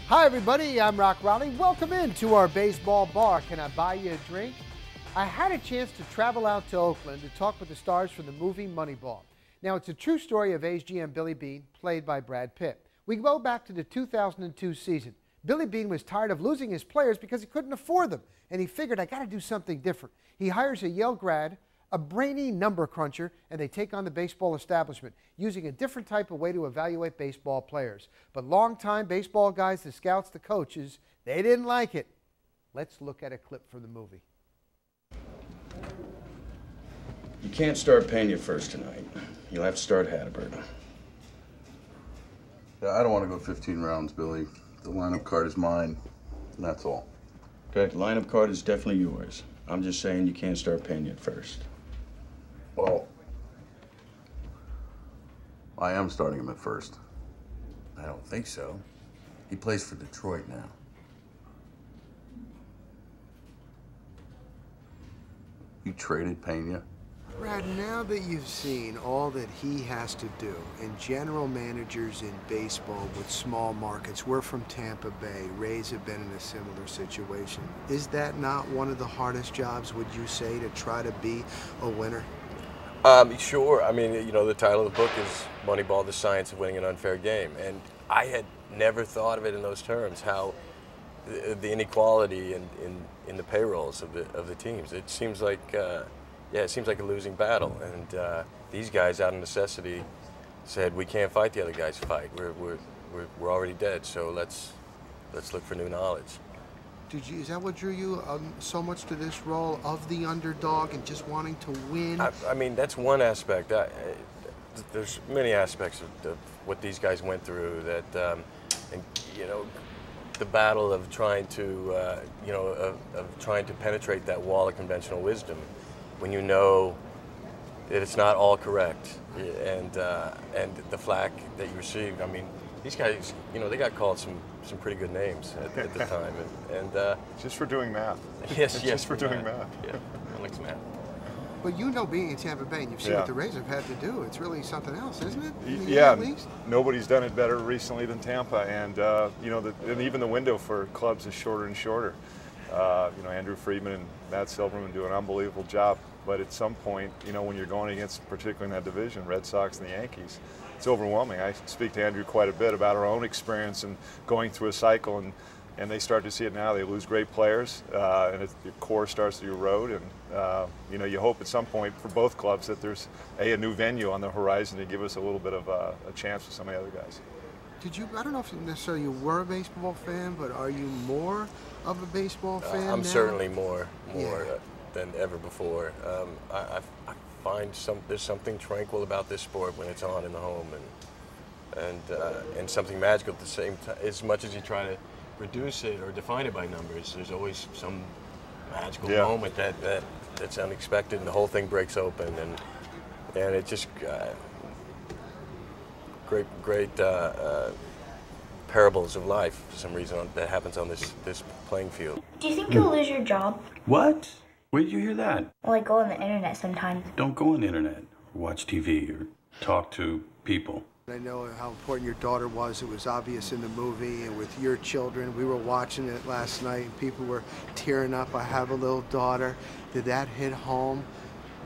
Hi everybody, I'm Rock Raleigh. Welcome into our baseball bar. Can I buy you a drink? I had a chance to travel out to Oakland to talk with the stars from the movie Moneyball. Now, it's a true story of A's GM Billy Beane, played by Brad Pitt. We go back to the 2002 season. Billy Beane was tired of losing his players because he couldn't afford them, and he figured, I got to do something different. He hires a Yale grad, a brainy number cruncher, and they take on the baseball establishment, using a different type of way to evaluate baseball players. But longtime baseball guys, the scouts, the coaches, they didn't like it. Let's look at a clip from the movie. You can't start Pena first tonight. You'll have to start Hatterberg. Yeah, I don't want to go 15 rounds, Billy. The lineup card is mine, and that's all. Okay, the lineup card is definitely yours. I'm just saying you can't start Pena first. Well, I am starting him at first. I don't think so. He plays for Detroit now. You traded Pena? Brad, now that you've seen all that he has to do, and general managers in baseball with small markets, we're from Tampa Bay, Rays have been in a similar situation. Is that not one of the hardest jobs, would you say, to try to be a winner? Sure. I mean, you know, the title of the book is Moneyball, the Science of Winning an Unfair Game. And I had never thought of it in those terms, how the inequality in the payrolls of the teams. It seems like, it seems like a losing battle. And these guys, out of necessity, said, we can't fight the other guys' fight. We're already dead, so let's look for new knowledge. Is that what drew you so much to this role of the underdog and just wanting to win? I mean, that's one aspect. There's many aspects of what these guys went through that, and, you know, the battle of trying to, of trying to penetrate that wall of conventional wisdom when you know that it's not all correct, and the flack that you received. I mean, these guys, you know, they got called some pretty good names at the time, and just for doing math. Yes, just for doing math. Yeah, Alex math. But you know, being in Tampa Bay, and you've seen what the Rays have had to do, it's really something else, isn't it? Yeah, nobody's done it better recently than Tampa, and you know, and even the window for clubs is shorter and shorter. You know, Andrew Friedman and Matt Silverman do an unbelievable job, but at some point, you know, when you're going against, particularly in that division, Red Sox and the Yankees, it's overwhelming. I speak to Andrew quite a bit about our own experience and going through a cycle, and they start to see it now. They lose great players, and the core starts to erode, and you know, you hope at some point for both clubs that there's a new venue on the horizon to give us a little bit of a chance with some of the other guys. I don't know if necessarily you were a baseball fan, but are you more of a baseball fan I'm now? Certainly more than ever before. I find there's something tranquil about this sport when it's on in the home, and something magical at the same time. As much as you try to reduce it or define it by numbers, there's always some magical moment that's unexpected, and the whole thing breaks open, and it just great parables of life for some reason that happens on this playing field. Do you think you'll lose your job? What? Where did you hear that? Well, I go on the internet sometimes. Don't go on the internet, or watch TV, or talk to people. I know how important your daughter was. It was obvious in the movie, and with your children. We were watching it last night, and people were tearing up. I have a little daughter. Did that hit home,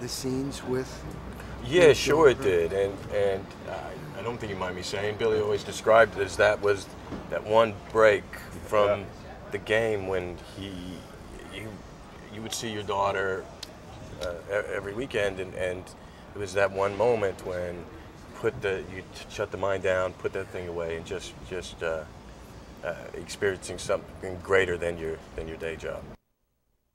the scenes with? Yeah, sure it did, and I don't think you mind me saying, Billy always described it as that was that one break from the game when you would see your daughter every weekend, and it was that one moment when you shut the mind down, put that thing away, and just experiencing something greater than your day job.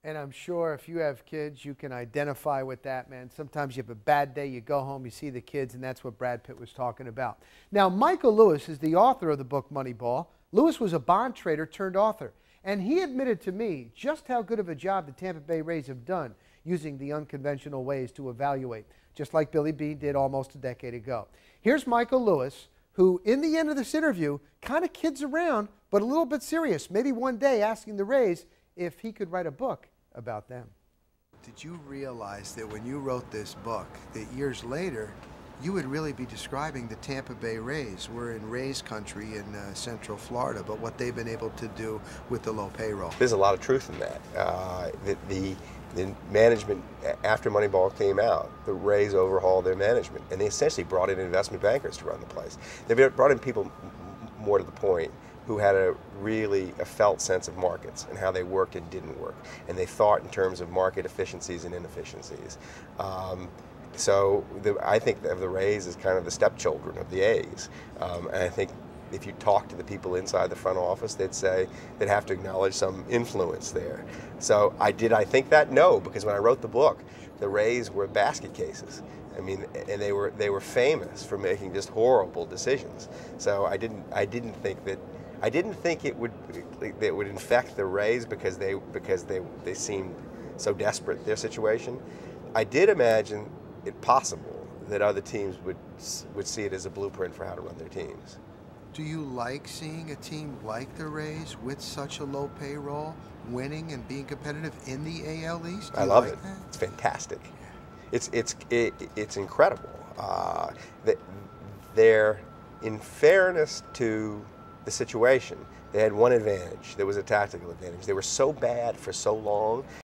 And I'm sure if you have kids, you can identify with that, man. Sometimes you have a bad day, you go home, you see the kids, and that's what Brad Pitt was talking about. Now, Michael Lewis is the author of the book Moneyball. Lewis was a bond trader turned author, and he admitted to me just how good of a job the Tampa Bay Rays have done using the unconventional ways to evaluate, just like Billy Beane did almost a decade ago. Here's Michael Lewis, who, in the end of this interview, kind of kids around, but a little bit serious, maybe one day asking the Rays if he could write a book about them. Did you realize that when you wrote this book, that years later, you would really be describing the Tampa Bay Rays. We're in Rays country in Central Florida, but what they've been able to do with the low payroll. There's a lot of truth in that. The management, after Moneyball came out, the Rays overhauled their management, and they essentially brought in investment bankers to run the place. They brought in people, more to the point, who had a felt sense of markets and how they worked and didn't work. And they thought in terms of market efficiencies and inefficiencies. So I think of the Rays as kind of the stepchildren of the A's. And I think if you talk to the people inside the front office, they'd have to acknowledge some influence there. So I think that? No, because when I wrote the book, the Rays were basket cases. I mean, and they were famous for making just horrible decisions. So I didn't think it would infect the Rays because they seemed so desperate in their situation. I did imagine it possible that other teams would see it as a blueprint for how to run their teams. Do you like seeing a team like the Rays with such a low payroll winning and being competitive in the AL East? I love it. It's fantastic. It's incredible. They're, in fairness to the situation, they had one advantage. There was a tactical advantage. They were so bad for so long